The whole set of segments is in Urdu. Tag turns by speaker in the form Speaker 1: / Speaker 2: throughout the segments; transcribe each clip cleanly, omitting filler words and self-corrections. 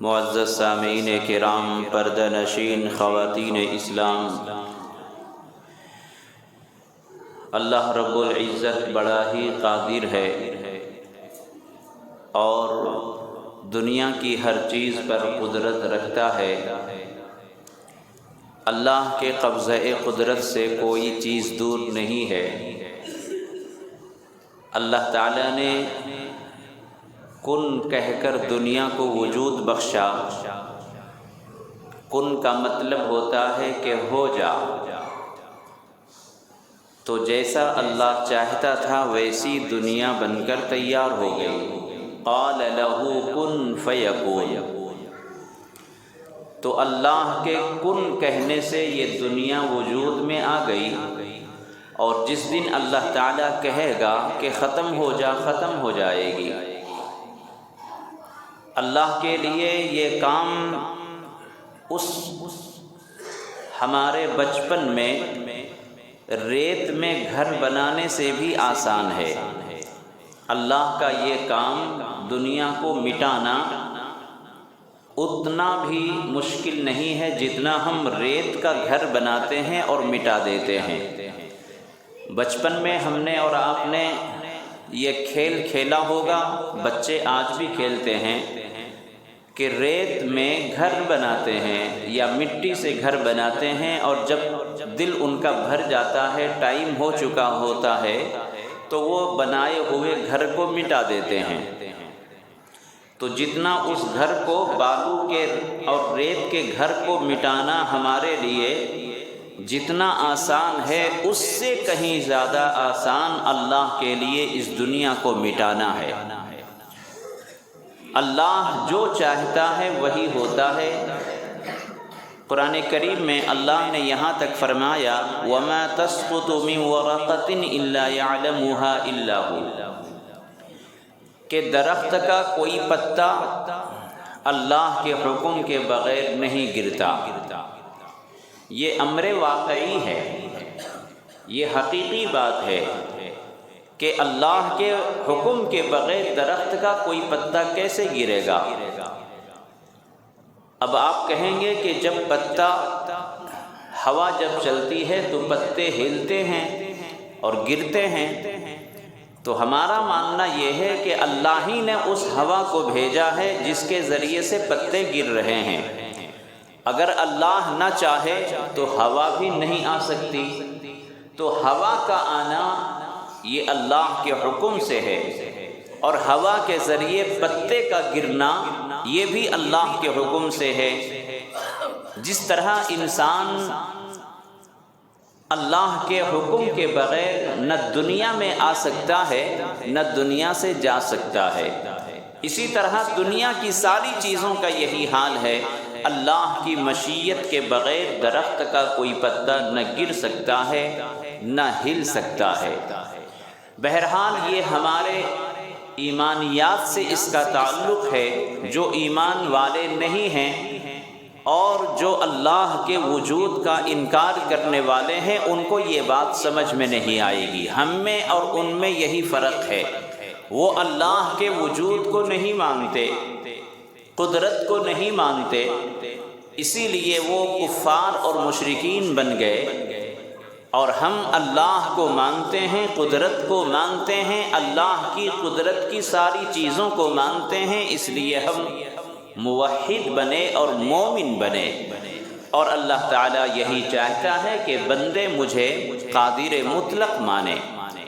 Speaker 1: معزز سامعین کرام، پردہ نشین خواتین اسلام، اللہ رب العزت بڑا ہی قادر ہے اور دنیا کی ہر چیز پر قدرت رکھتا ہے۔ اللہ کے قبضہ قدرت سے کوئی چیز دور نہیں ہے۔ اللہ تعالیٰ نے کن کہہ کر دنیا کو وجود بخشا۔ کن کا مطلب ہوتا ہے کہ ہو جا، تو جیسا اللہ چاہتا تھا ویسی دنیا بن کر تیار ہو گئی۔ قال لہ کن فیکون، تو اللہ کے کن کہنے سے یہ دنیا وجود میں آ گئی، اور جس دن اللہ تعالیٰ کہے گا کہ ختم ہو جا، ختم ہو جائے گی۔ اللہ کے لیے یہ کام ہمارے بچپن میں ریت میں گھر بنانے سے بھی آسان ہے۔ اللہ کا یہ کام دنیا کو مٹانا اتنا بھی مشکل نہیں ہے جتنا ہم ریت کا گھر بناتے ہیں اور مٹا دیتے ہیں۔ بچپن میں ہم نے اور آپ نے یہ کھیل کھیلا ہوگا، بچے آج بھی کھیلتے ہیں کہ ریت میں گھر بناتے ہیں یا مٹی سے گھر بناتے ہیں، اور جب دل ان کا بھر جاتا ہے، ٹائم ہو چکا ہوتا ہے، تو وہ بنائے ہوئے گھر کو مٹا دیتے ہیں۔ تو جتنا اس گھر کو، بالو کے اور ریت کے گھر کو مٹانا ہمارے لیے جتنا آسان ہے، اس سے کہیں زیادہ آسان اللہ کے لیے اس دنیا کو مٹانا ہے۔ اللہ جو چاہتا ہے وہی ہوتا ہے۔ قرآن کریم میں اللہ نے یہاں تک فرمایا وَمَا تَسْقُطُ مِن وَرَقَةٍ إِلَّا يَعْلَمُهَا إِلَّا هُوَ، کہ درخت کا کوئی پتا اللہ کے حکم کے بغیر نہیں گرتا۔ یہ امر واقعی ہے، یہ حقیقی بات ہے کہ اللہ کے حکم کے بغیر درخت کا کوئی پتا کیسے گرے گا۔ اب آپ کہیں گے کہ جب پتا، ہوا جب چلتی ہے تو پتے ہلتے ہیں اور گرتے ہیں، تو ہمارا ماننا یہ ہے کہ اللہ ہی نے اس ہوا کو بھیجا ہے جس کے ذریعے سے پتے گر رہے ہیں۔ اگر اللہ نہ چاہے تو ہوا بھی نہیں آ سکتی۔ تو ہوا کا آنا یہ اللہ کے حکم سے ہے، اور ہوا کے ذریعے پتے کا گرنا یہ بھی اللہ کے حکم سے ہے۔ جس طرح انسان اللہ کے حکم کے بغیر نہ دنیا میں آ سکتا ہے نہ دنیا سے جا سکتا ہے، اسی طرح دنیا کی ساری چیزوں کا یہی حال ہے۔ اللہ کی مشیت کے بغیر درخت کا کوئی پتا نہ گر سکتا ہے نہ ہل سکتا ہے۔ بہرحال یہ ہمارے ایمانیات سے اس کا تعلق ہے۔ جو ایمان والے نہیں ہیں اور جو اللہ کے وجود کا انکار کرنے والے ہیں، ان کو یہ بات سمجھ میں نہیں آئے گی۔ ہم میں اور ان میں یہی فرق ہے، وہ اللہ کے وجود کو نہیں مانتے، قدرت کو نہیں مانتے، اسی لیے وہ کفار اور مشرکین بن گئے، اور ہم اللہ کو مانتے ہیں، قدرت کو مانتے ہیں، اللہ کی قدرت کی ساری چیزوں کو مانتے ہیں، اس لیے ہم موحد بنے اور مومن بنے۔ اور اللہ تعالیٰ یہی چاہتا ہے کہ بندے مجھے قادر مطلق مانے۔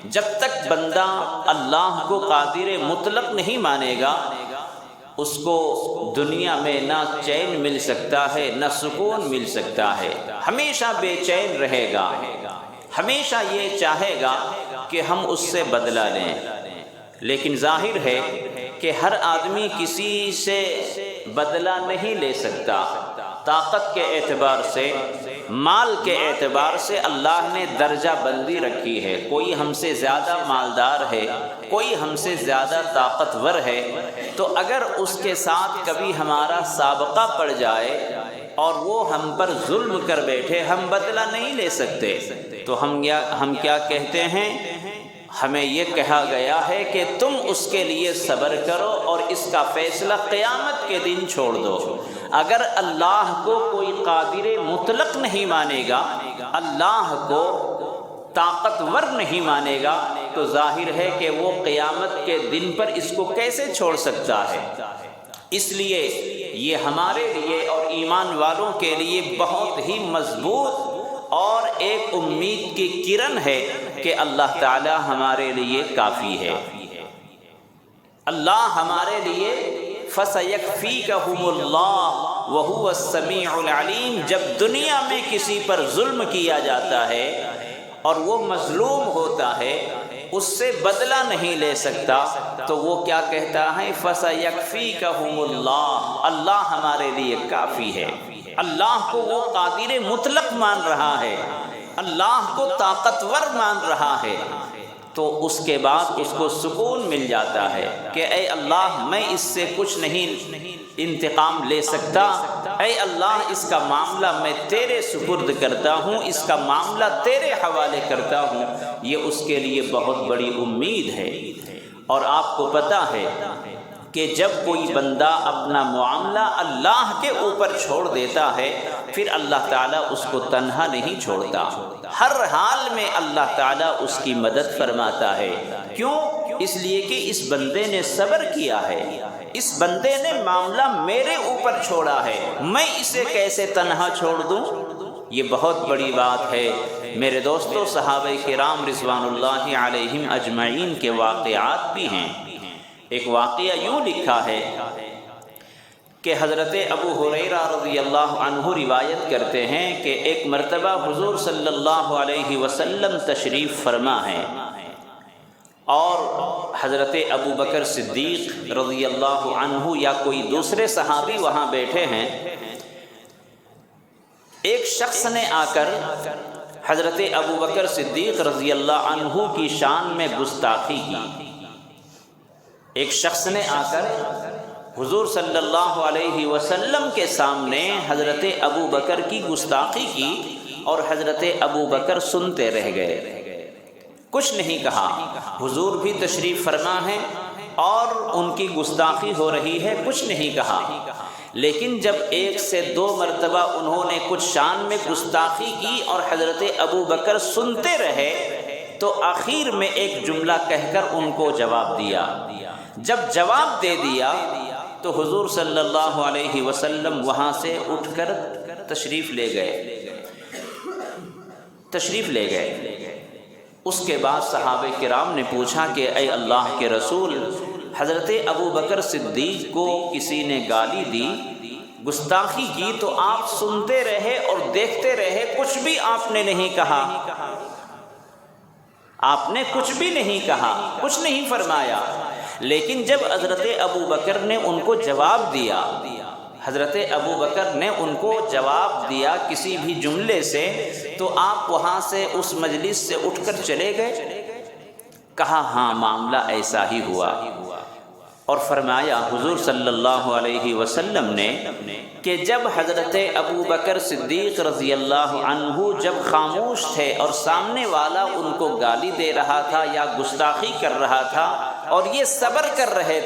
Speaker 1: جب تک بندہ اللہ کو قادر مطلق نہیں مانے گا، اس کو دنیا میں نہ چین مل سکتا ہے نہ سکون مل سکتا ہے، ہمیشہ بے چین رہے گا، ہمیشہ یہ چاہے گا کہ ہم اس سے بدلہ لیں۔ لیکن ظاہر ہے کہ ہر آدمی کسی سے بدلہ نہیں لے سکتا۔ طاقت کے اعتبار سے، مال کے اعتبار سے اللہ نے درجہ بندی رکھی ہے۔ کوئی ہم سے زیادہ مالدار ہے، کوئی ہم سے زیادہ طاقتور ہے، تو اگر اس کے ساتھ کبھی ہمارا سابقہ پڑ جائے اور وہ ہم پر ظلم کر بیٹھے، ہم بدلہ نہیں لے سکتے، تو ہم کیا کہتے ہیں؟ ہمیں یہ کہا گیا ہے کہ تم اس کے لیے صبر کرو اور اس کا فیصلہ قیامت کے دن چھوڑ دو۔ اگر اللہ کو کوئی قادر مطلق نہیں مانے گا، اللہ کو طاقتور نہیں مانے گا، تو ظاہر ہے کہ وہ قیامت کے دن پر اس کو کیسے چھوڑ سکتا ہے۔ اس لیے یہ ہمارے لیے اور ایمان والوں کے لیے بہت ہی مضبوط اور ایک امید کی کرن ہے کہ اللہ تعالی ہمارے لیے کافی ہے۔ اللہ ہمارے لیے فَسَيَكْفِيكَهُمُ اللَّهُ وَهُوَ السَّمِيعُ الْعَلِيمُ، جب دنیا میں کسی پر ظلم کیا جاتا ہے اور وہ مظلوم ہوتا ہے، اس سے بدلہ نہیں لے سکتا، تو وہ کیا کہتا ہے؟ فَسَيَكْفِيكَهُمُ اللَّهُ، اللہ ہمارے لیے کافی ہے۔ اللہ کو وہ قادر مطلق مان رہا ہے، اللہ کو طاقتور مان رہا ہے، تو اس کے بعد اس کو سکون مل جاتا ہے کہ اے اللہ میں اس سے کچھ نہیں انتقام لے سکتا، اے اللہ اس کا معاملہ میں تیرے سپرد کرتا ہوں، اس کا معاملہ تیرے حوالے کرتا ہوں۔ یہ اس کے لیے بہت بڑی امید ہے۔ اور آپ کو پتہ ہے کہ جب کوئی بندہ اپنا معاملہ اللہ کے اوپر چھوڑ دیتا ہے، پھر اللہ تعالیٰ اس کو تنہا نہیں چھوڑتا، ہر حال میں اللہ تعالیٰ اس کی مدد فرماتا ہے۔ کیوں؟ اس لیے کہ اس بندے نے صبر کیا ہے، اس بندے نے معاملہ میرے اوپر چھوڑا ہے، میں اسے کیسے تنہا چھوڑ دوں؟ یہ بہت بڑی بات ہے۔ میرے دوستو، صحابہ کرام رضوان اللہ علیہم اجمعین کے واقعات بھی ہیں۔ ایک واقعہ یوں لکھا ہے کہ حضرت ابو ہریرہ رضی اللہ عنہ روایت کرتے ہیں کہ ایک مرتبہ حضور صلی اللہ علیہ وسلم تشریف فرما ہے اور حضرت ابو بکر صدیق رضی اللہ عنہ یا کوئی دوسرے صحابی وہاں بیٹھے ہیں۔ ایک شخص نے آ کر حضرت ابو بکر صدیق رضی اللہ عنہ کی شان میں گستاخی کی۔ ایک شخص نے آ کر حضور صلی اللہ علیہ وسلم کے سامنے حضرت ابو بکر کی گستاخی کی اور حضرت ابو بکر سنتے رہ گئے، کچھ نہیں کہا۔ حضور بھی تشریف فرما ہے اور ان کی گستاخی ہو رہی ہے، کچھ نہیں کہا۔ لیکن جب ایک سے دو مرتبہ انہوں نے کچھ شان میں گستاخی کی اور حضرت ابو بکر سنتے رہے، تو آخر میں ایک جملہ کہہ کر ان کو جواب دیا۔ جب جواب دے دیا تو حضور صلی اللہ علیہ وسلم وہاں سے اٹھ کر تشریف لے گئے۔ اس کے بعد صحابہ کرام نے پوچھا کہ اے اللہ کے رسول، حضرت ابو بکر صدیق کو کسی نے گالی دی، گستاخی کی، تو آپ سنتے رہے اور دیکھتے رہے، کچھ بھی آپ نے نہیں کہا، آپ نے کچھ بھی نہیں کہا، کچھ نہیں فرمایا۔ لیکن جب حضرت ابو بکر نے ان کو جواب دیا، حضرت ابو بکر نے ان کو جواب دیا کسی بھی جملے سے، تو آپ وہاں سے اس مجلس سے اٹھ کر چلے گئے؟ کہا ہاں معاملہ ایسا ہی ہوا۔ اور فرمایا حضور صلی اللہ علیہ وسلم نے کہ جب حضرت ابو بکر صدیق رضی اللہ عنہ جب خاموش تھے اور سامنے والا ان کو گالی دے رہا تھا یا گستاخی کر رہا تھا اور یہ صبر کر رہے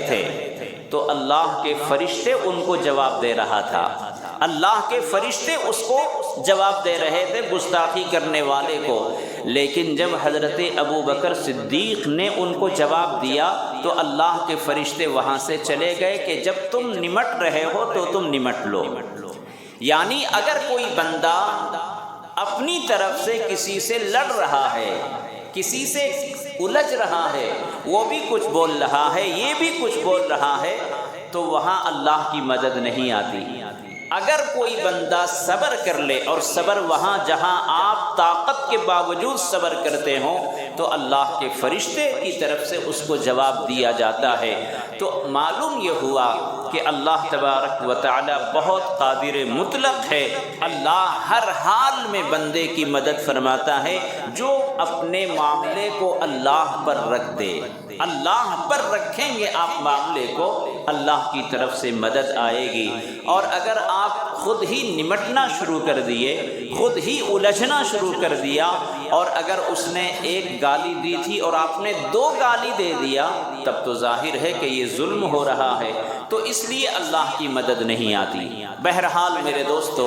Speaker 1: تھے، تو اللہ کے فرشتے ان کو جواب دے رہا تھا، اللہ کے فرشتے اس کو جواب دے رہے تھے گستاخی کرنے والے کو۔ لیکن جب حضرت ابو بکر صدیق نے ان کو جواب دیا تو اللہ کے فرشتے وہاں سے چلے گئے کہ جب تم نمٹ رہے ہو تو تم نمٹ لو۔ یعنی اگر کوئی بندہ اپنی طرف سے کسی سے لڑ رہا ہے، کسی سے الجھ رہا ہے، وہ بھی کچھ بول رہا ہے، یہ بھی کچھ بول رہا ہے، تو وہاں اللہ کی مدد نہیں آتی۔ اگر کوئی بندہ صبر کر لے، اور صبر وہاں جہاں آپ طاقت کے باوجود صبر کرتے ہوں، تو اللہ کے فرشتے کی طرف سے اس کو جواب دیا جاتا ہے۔ تو معلوم یہ ہوا کہ اللہ تبارک و تعالی بہت قادر مطلق ہے، اللہ ہر حال میں بندے کی مدد فرماتا ہے۔ جو اپنے معاملے کو اللہ پر رکھ دے، اللہ پر رکھیں گے آپ معاملے کو، اللہ کی طرف سے مدد آئے گی۔ اور اگر آپ خود ہی نمٹنا شروع کر دیے، خود ہی الجھنا شروع کر دیا، اور اگر اس نے ایک گالی دی تھی اور آپ نے 2 گالی دے دیا تب تو ظاہر ہے کہ یہ ظلم ہو رہا ہے، تو اس لیے اللہ کی مدد نہیں آتی۔ بہرحال میرے دوستو،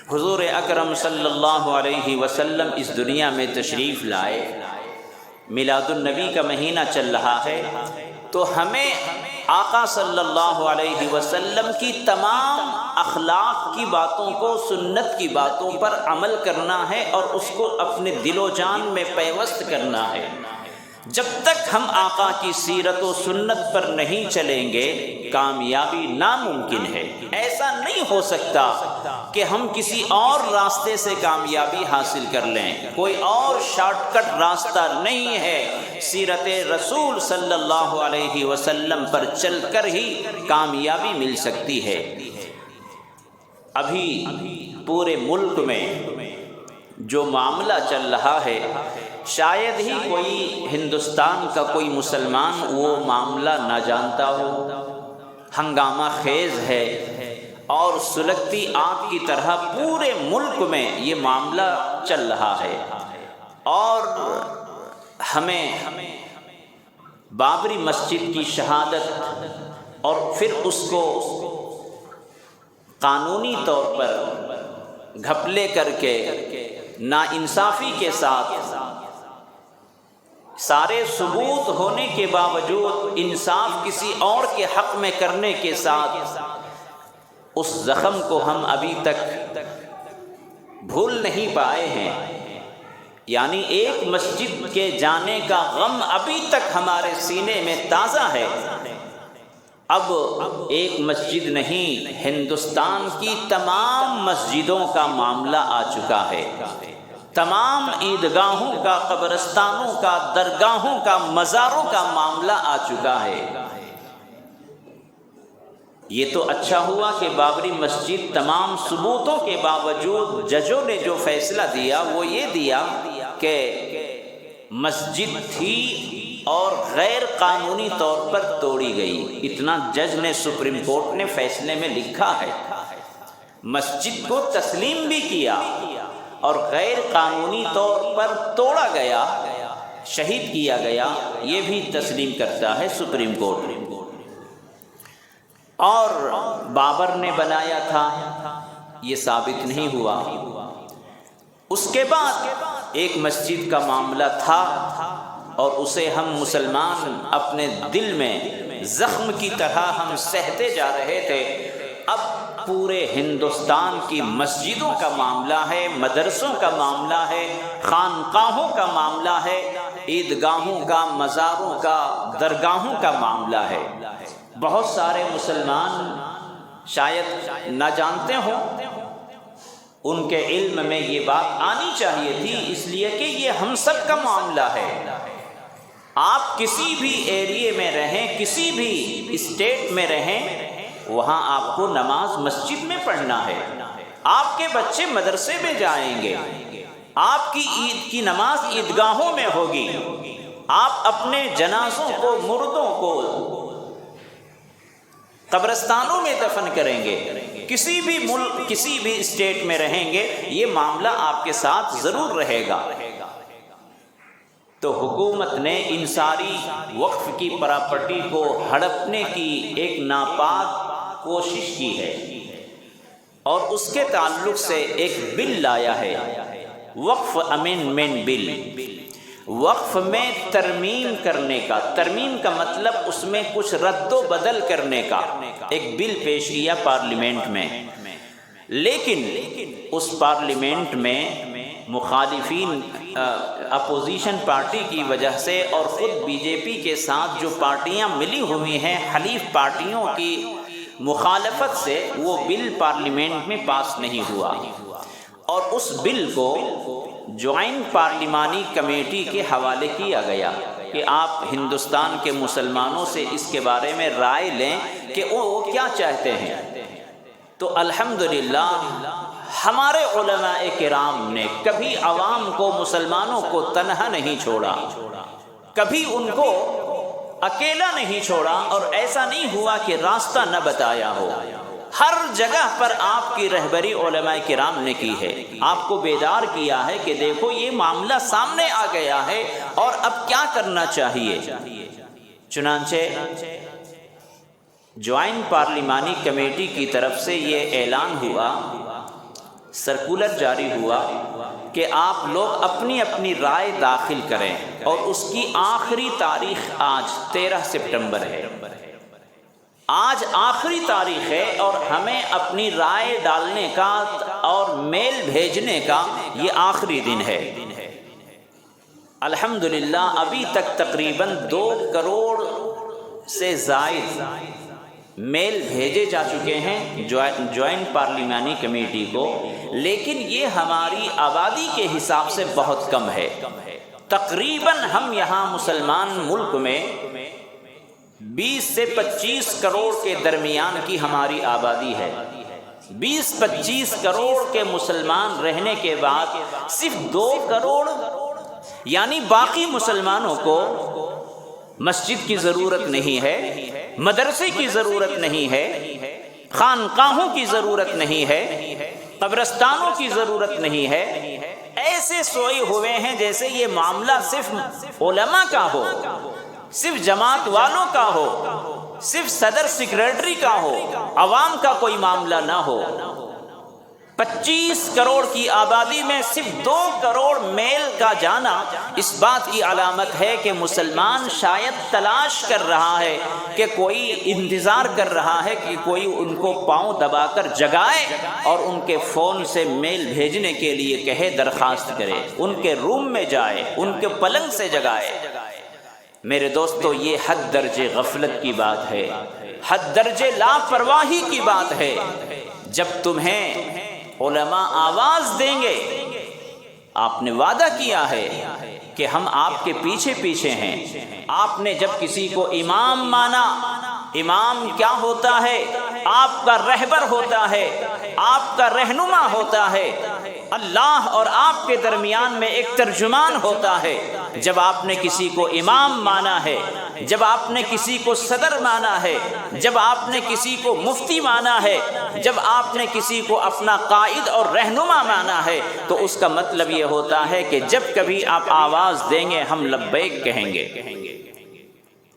Speaker 1: حضور اکرم صلی اللہ علیہ وسلم اس دنیا میں تشریف لائے، میلاد النبی کا مہینہ چل رہا ہے، تو ہمیں آقا صلی اللہ علیہ وسلم کی تمام اخلاق کی باتوں کو، سنت کی باتوں پر عمل کرنا ہے اور اس کو اپنے دل و جان میں پیوست کرنا ہے۔ جب تک ہم آقا کی سیرت و سنت پر نہیں چلیں گے کامیابی ناممکن ہے۔ ایسا نہیں ہو سکتا کہ ہم کسی اور راستے سے کامیابی حاصل کر لیں، کوئی اور شارٹ کٹ راستہ نہیں ہے، سیرت رسول صلی اللہ علیہ وسلم پر چل کر ہی کامیابی مل سکتی ہے۔ ابھی پورے ملک میں جو معاملہ چل رہا ہے، شاید ہی کوئی ہندوستان کا کوئی مسلمان وہ معاملہ نہ جانتا ہو۔ ہنگامہ خیز ہے اور سلگتی آگ کی طرح پورے ملک میں یہ معاملہ چل رہا ہے، اور ہمیں بابری مسجد کی شہادت اور پھر اس کو قانونی طور پر گھپلے کر کے ناانصافی کے ساتھ سارے ثبوت ہونے کے باوجود انصاف کسی اور کے حق میں کرنے کے ساتھ اس زخم کو ہم ابھی تک بھول نہیں پائے ہیں۔ یعنی ایک مسجد کے جانے کا غم ابھی تک ہمارے سینے میں تازہ ہے۔ اب ایک مسجد نہیں، ہندوستان کی تمام مسجدوں کا معاملہ آ چکا ہے، تمام عیدگاہوں کا، قبرستانوں کا، درگاہوں کا، مزاروں کا معاملہ آ چکا ہے۔ یہ تو اچھا ہوا کہ بابری مسجد تمام ثبوتوں کے باوجود ججوں نے جو فیصلہ دیا وہ یہ دیا کہ مسجد تھی اور غیر قانونی طور پر توڑی گئی۔ اتنا جج نے، سپریم کورٹ نے فیصلے میں لکھا ہے۔ مسجد کو تسلیم بھی کیا اور غیر قانونی طور پر توڑا گیا، شہید کیا گیا، یہ بھی تسلیم کرتا ہے سپریم کورٹ۔ اور بابر نے بنایا تھا، یہ ثابت نہیں ہوا۔ اس کے بعد ایک مسجد کا معاملہ تھا اور اسے ہم مسلمان اپنے دل میں زخم کی طرح ہم سہتے جا رہے تھے۔ اب پورے ہندوستان کی مسجدوں کا معاملہ ہے، مدرسوں کا معاملہ ہے، خانقاہوں کا معاملہ ہے، عیدگاہوں کا، مزاروں کا، درگاہوں کا معاملہ ہے۔ بہت سارے مسلمان شاید نہ جانتے ہوں، ان کے علم میں یہ بات آنی چاہیے تھی، اس لیے کہ یہ ہم سب کا معاملہ ہے۔ آپ کسی بھی ایریے میں رہیں، کسی بھی اسٹیٹ میں رہیں، وہاں آپ کو نماز مسجد میں پڑھنا ہے، آپ کے بچے مدرسے میں جائیں گے، آپ کی عید کی نماز عیدگاہوں میں ہوگی، آپ اپنے جنازوں کو، مردوں کو قبرستانوں میں دفن کریں گے، کسی بھی ملک، کسی بھی اسٹیٹ میں رہیں گے، یہ معاملہ آپ کے ساتھ ضرور رہے گا۔ تو حکومت نے ان ساری وقف کی پراپرٹی کو ہڑپنے کی ایک ناپاک کوشش کی ہے، اور اس کے تعلق سے ایک بل لایا ہے، وقف امینڈمنٹ بل۔ وقف میں ترمیم کرنے کا، ترمیم کا مطلب اس میں کچھ رد و بدل کرنے کا ایک بل پیش کیا پارلیمنٹ میں، لیکن اس پارلیمنٹ میں مخالفین، اپوزیشن پارٹی کی وجہ سے اور خود بی جے پی کے ساتھ جو پارٹیاں ملی ہوئی ہیں، حلیف پارٹیوں کی مخالفت سے وہ بل پارلیمنٹ میں پاس نہیں ہوا، اور اس بل کو جوائنٹ پارلیمانی کمیٹی کے حوالے کیا گیا کہ آپ ہندوستان کے مسلمانوں سے اس کے بارے میں رائے لیں کہ وہ کیا چاہتے ہیں۔ تو الحمدللہ ہمارے علماء کرام نے کبھی عوام کو، مسلمانوں کو تنہا نہیں چھوڑا، کبھی ان کو اکیلا نہیں چھوڑا، اور ایسا نہیں ہوا کہ راستہ نہ بتایا ہو۔ ہر جگہ پر آپ کی رہبری علماء کرام نے کی ہے، آپ کو بیدار کیا ہے کہ دیکھو یہ معاملہ سامنے آ گیا ہے اور اب کیا کرنا چاہیے۔ چنانچہ جوائنٹ پارلیمانی کمیٹی کی طرف سے یہ اعلان ہوا، سرکولر جاری ہوا کہ آپ لوگ اپنی اپنی رائے داخل کریں، اور اس کی آخری تاریخ آج 13 سپٹمبر ہے۔ آج آخری تاریخ ہے اور ہمیں اپنی رائے ڈالنے کا اور میل بھیجنے کا یہ آخری دن ہے۔ الحمدللہ ابھی تک تقریباً 2 کروڑ سے زائد میل بھیجے جا چکے ہیں جوائنٹ پارلیمانی کمیٹی کو، لیکن یہ ہماری آبادی کے حساب سے بہت کم ہے۔ تقریباً ہم یہاں مسلمان ملک میں 20 سے 25 کروڑ کے درمیان کی ہماری آبادی ہے۔ 20-25 کروڑ کے مسلمان رہنے کے بعد صرف 2 کروڑ یعنی باقی مسلمانوں کو مسجد کی ضرورت نہیں ہے، مدرسے کی ضرورت نہیں ہے، خانقاہوں کی ضرورت نہیں ہے، قبرستانوں کی ضرورت نہیں ہے۔ ایسے سوئے ہوئے ہیں جیسے یہ معاملہ صرف علماء کا ہو، صرف جماعت والوں کا ہو، صرف صدر سیکریٹری کا ہو، عوام کا کوئی معاملہ نہ ہو۔ 25 کروڑ کی آبادی میں صرف 2 کروڑ میل کا جانا اس بات کی علامت ہے کہ مسلمان شاید تلاش کر رہا ہے، کہ کوئی انتظار کر رہا ہے کہ کوئی ان کو پاؤں دبا کر جگائے اور ان کے فون سے میل بھیجنے کے لیے کہے، درخواست کرے، ان کے روم میں جائے، ان کے پلنگ سے جگائے۔ میرے دوستو یہ حد درجے غفلت کی بات ہے، حد درجے لاپرواہی کی بات ہے۔ جب تمہیں علماء آواز دیں گے، آپ نے وعدہ کیا ہے کہ ہم آپ کے پیچھے پیچھے ہیں۔ آپ نے جب کسی کو امام مانا، امام کیا ہوتا ہے؟ آپ کا رہبر ہوتا ہے، آپ کا رہنما ہوتا ہے، اللہ اور آپ کے درمیان میں ایک ترجمان ہوتا ہے۔ جب آپ نے کسی کو امام مانا ہے، جب آپ نے کسی کو صدر مانا ہے، جب آپ نے کسی کو مفتی مانا ہے، جب آپ نے کسی کو اپنا قائد اور رہنما مانا ہے، تو اس کا مطلب یہ ہوتا ہے کہ جب کبھی آپ آواز دیں گے ہم لبیک کہیں گے۔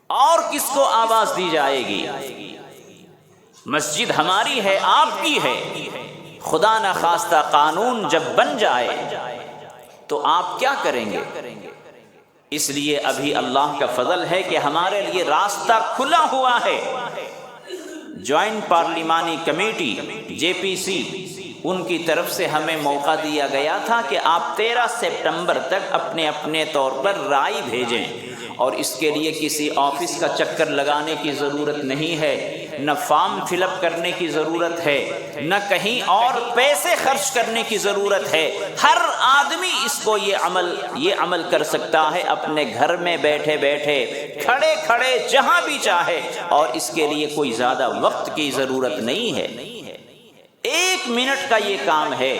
Speaker 1: اور کس کو آواز دی جائے گی؟ مسجد ہماری ہے، آپ کی ہے۔ خدا نخواستہ قانون جب بن جائے تو آپ کیا کریں گے؟ اس لیے ابھی اللہ کا فضل ہے کہ ہمارے لیے راستہ کھلا ہوا ہے۔ جوائنٹ پارلیمانی کمیٹی JPC ان کی طرف سے ہمیں موقع دیا گیا تھا کہ آپ 13 سپٹمبر تک اپنے اپنے طور پر رائے بھیجیں، اور اس کے لیے کسی آفس کا چکر لگانے کی ضرورت نہیں ہے، نہ فارم فل اپ کرنے کی ضرورت ہے، نہ کہیں اور پیسے خرچ کرنے کی ضرورت ہے۔ ہر آدمی اس کو یہ عمل کر سکتا ہے اپنے گھر میں بیٹھے بیٹھے، کھڑے کھڑے، جہاں بھی چاہے، اور اس کے لیے کوئی زیادہ وقت کی ضرورت نہیں ہے۔ 1 منٹ کا یہ کام ہے،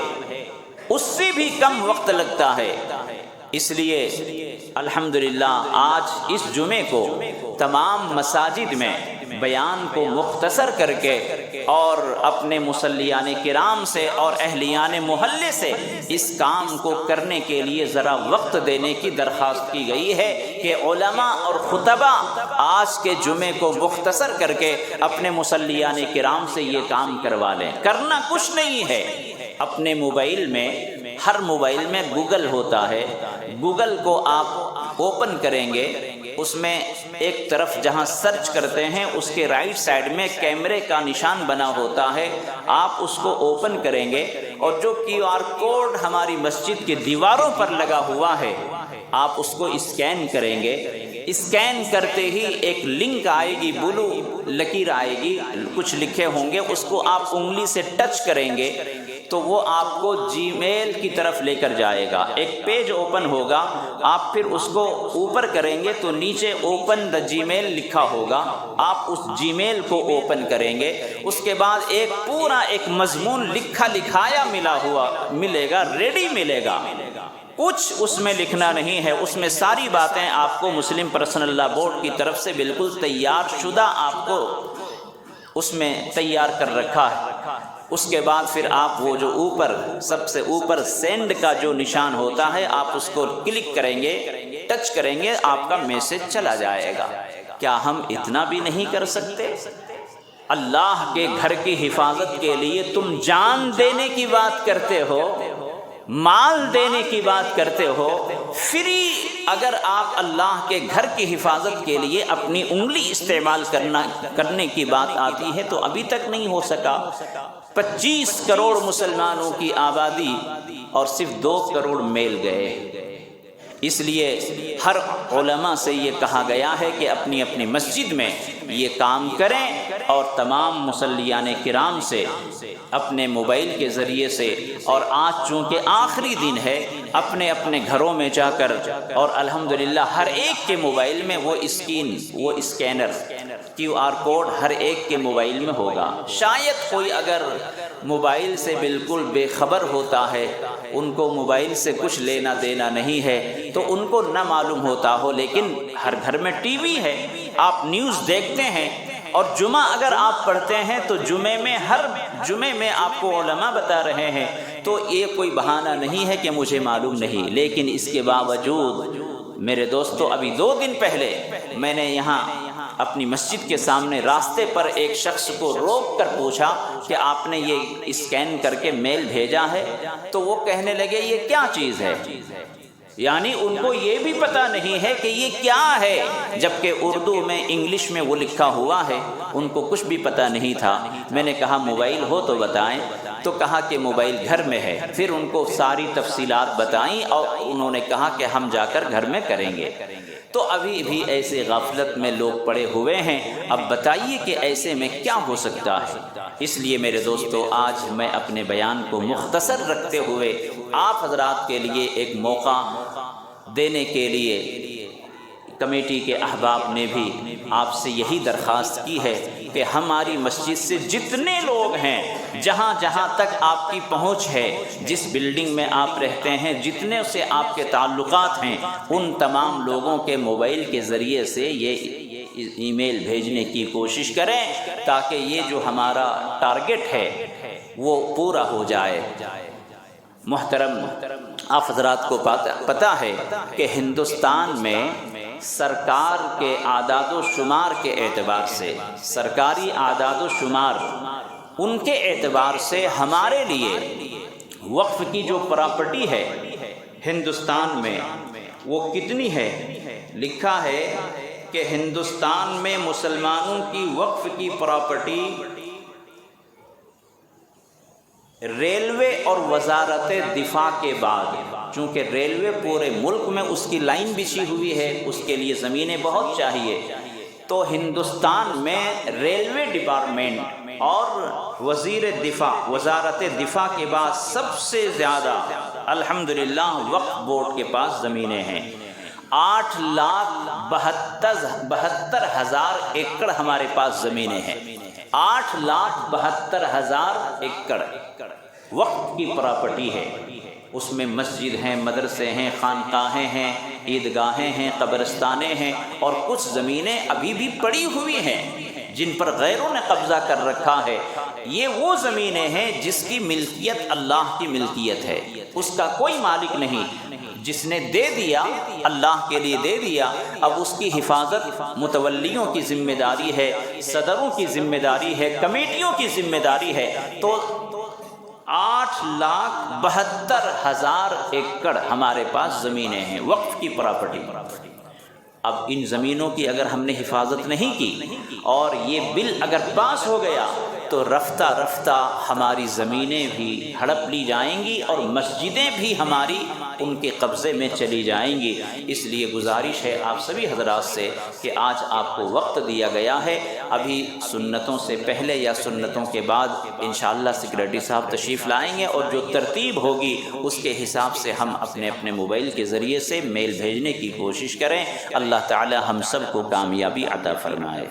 Speaker 1: اس سے بھی کم وقت لگتا ہے۔ اس لیے الحمدللہ آج اس جمعے کو تمام مساجد میں بیان کو مختصر کر کے اور اپنے مصلیان کرام سے اور اہلیان محلے سے اس کام کو کرنے کے لیے ذرا وقت دینے کی درخواست کی گئی ہے کہ علماء اور خطبہ آج کے جمعے کو مختصر کر کے اپنے مصلیان کرام سے یہ کام کروا لیں۔ کرنا کچھ نہیں ہے، اپنے موبائل میں، ہر موبائل میں گوگل ہوتا ہے، گوگل کو آپ اوپن کریں گے، اس میں ایک طرف جہاں سرچ کرتے ہیں اس کے رائٹ سائڈ میں کیمرے کا نشان بنا ہوتا ہے، آپ اس کو اوپن کریں گے، اور جو QR کوڈ ہماری مسجد کی دیواروں پر لگا ہوا ہے آپ اس کو اسکین کریں گے۔ اسکین کرتے ہی ایک لنک آئے گی، بلو لکیر آئے گی، کچھ لکھے ہوں گے، اس کو آپ انگلی سے ٹچ کریں گے تو وہ آپ کو جی میل کی طرف لے کر جائے گا۔ ایک پیج اوپن ہوگا، آپ پھر اس کو اوپر کریں گے تو نیچے اوپن دا جی میل لکھا ہوگا، آپ اس جی میل کو اوپن کریں گے۔ اس کے بعد ایک پورا ایک مضمون لکھا لکھایا ملے گا، ریڈی ملے گا، کچھ اس میں لکھنا نہیں ہے، اس میں ساری باتیں آپ کو مسلم پرسنل لا بورڈ کی طرف سے بالکل تیار شدہ آپ کو اس میں تیار کر رکھا ہے۔ اس کے بعد پھر آپ وہ جو اوپر سب سے اوپر سینڈ کا جو نشان ہوتا ہے، آپ اس کو کلک کریں گے، ٹچ کریں گے، آپ کا میسج چلا جائے گا۔ کیا ہم اتنا بھی نہیں کر سکتے؟ اللہ کے گھر کی حفاظت کے لیے تم جان دینے کی بات کرتے ہو، مال دینے کی بات کرتے ہو، فری اگر آپ اللہ کے گھر کی حفاظت کے لیے اپنی انگلی استعمال کرنے کی بات آتی ہے تو ابھی تک نہیں ہو سکا۔ 25 کروڑ مسلمانوں کی آبادی اور صرف 2 کروڑ میل گئے۔ اس لیے ہر علماء سے یہ کہا گیا ہے کہ اپنی اپنی مسجد میں یہ کام کریں، اور تمام مصلیان کرام سے اپنے موبائل کے ذریعے سے، اور آج چونکہ آخری دن ہے، اپنے اپنے گھروں میں جا کر، اور الحمدللہ ہر ایک کے موبائل میں وہ اسکینر QR کوڈ ہر ایک کے موبائل میں ہوگا۔ شاید کوئی اگر موبائل سے بالکل بے خبر ہوتا ہے، ان کو موبائل سے کچھ لینا دینا نہیں ہے، تو ان کو نہ معلوم ہوتا ہو، لیکن ہر گھر میں ٹی وی ہے، آپ نیوز دیکھتے ہیں، اور جمعہ اگر آپ پڑھتے ہیں تو ہر جمعے میں آپ کو علماء بتا رہے ہیں، تو یہ کوئی بہانہ نہیں ہے کہ مجھے معلوم نہیں۔ لیکن اس کے باوجود میرے دوستو، ابھی 2 دن پہلے میں نے یہاں اپنی مسجد کے سامنے راستے پر ایک شخص کو روک کر پوچھا کہ آپ نے یہ اسکین کر کے میل بھیجا ہے؟ تو وہ کہنے لگے یہ کیا چیز ہے؟ یعنی ان کو یہ بھی پتہ نہیں ہے کہ یہ کیا ہے، جبکہ اردو میں انگلش میں وہ لکھا ہوا ہے، ان کو کچھ بھی پتہ نہیں تھا۔ میں نے کہا موبائل ہو تو بتائیں، تو کہا کہ موبائل گھر میں ہے۔ پھر ان کو ساری تفصیلات بتائیں، اور انہوں نے کہا کہ ہم جا کر گھر میں کریں گے۔ تو ابھی بھی ایسے غفلت میں لوگ پڑے ہوئے ہیں۔ اب بتائیے کہ ایسے میں کیا ہو سکتا ہے؟ اس لیے میرے دوستو، آج میں اپنے بیان کو مختصر رکھتے ہوئے آپ حضرات کے لیے ایک موقع دینے کے لیے کمیٹی کے احباب نے بھی آپ سے یہی درخواست کی ہے کہ ہماری مسجد سے جتنے لوگ ہیں، جہاں جہاں تک آپ کی پہنچ ہے، جس بلڈنگ میں آپ رہتے ہیں، جتنے سے آپ کے تعلقات ہیں، ان تمام لوگوں کے موبائل کے ذریعے سے یہ ای میل بھیجنے کی کوشش کریں، تاکہ یہ جو ہمارا ٹارگٹ ہے وہ پورا ہو جائے۔ محترم، آپ حضرات کو پتہ ہے کہ ہندوستان میں سرکار کے اعداد و شمار کے اعتبار سے، سرکاری اعداد و شمار ان کے اعتبار سے ہمارے لیے وقف کی جو پراپرٹی ہے ہندوستان میں وہ کتنی ہے؟ لکھا ہے کہ ہندوستان میں مسلمانوں کی وقف کی پراپرٹی ریلوے اور وزارت دفاع کے بعد، چونکہ ریلوے پورے ملک میں اس کی لائن بچھی ہوئی ہے، اس کے لیے زمینیں بہت چاہیے، تو ہندوستان میں ریلوے ڈپارٹمنٹ اور وزارت دفاع کے بعد سب سے زیادہ الحمدللہ وقف بورڈ کے پاس زمینیں ہیں۔ 8,72,000 ایکڑ ہمارے پاس زمینیں ہیں۔ 8,72,000 ایکڑ وقف کی پراپرٹی ہے۔ اس میں مسجد ہیں، مدرسے ہیں، خانقاہیں ہیں، عیدگاہیں ہیں، قبرستانیں ہیں، اور کچھ زمینیں ابھی بھی پڑی ہوئی ہیں جن پر غیروں نے قبضہ کر رکھا ہے۔ یہ وہ زمینیں ہیں جس کی ملکیت اللہ کی ملکیت ہے، اس کا کوئی مالک نہیں۔ جس نے دے دیا اللہ کے لیے دے دیا، اب اس کی حفاظت متولیوں کی ذمہ داری ہے، صدروں کی ذمہ داری ہے، کمیٹیوں کی ذمہ داری ہے۔ تو 8,72,000 ایکڑ ہمارے پاس زمینیں ہیں وقف کی پراپرٹی۔ اب ان زمینوں کی اگر ہم نے حفاظت نہیں کی اور یہ بل اگر پاس ہو گیا تو رفتہ رفتہ ہماری زمینیں بھی ہڑپ لی جائیں گی اور مسجدیں بھی ہماری ان کے قبضے میں چلی جائیں گی۔ اس لیے گزارش ہے آپ سبھی حضرات سے کہ آج آپ کو وقت دیا گیا ہے، ابھی سنتوں سے پہلے یا سنتوں کے بعد انشاءاللہ سیکریٹری صاحب تشریف لائیں گے، اور جو ترتیب ہوگی اس کے حساب سے ہم اپنے اپنے موبائل کے ذریعے سے میل بھیجنے کی کوشش کریں۔ اللہ تعالی ہم سب کو کامیابی عطا فرمائے۔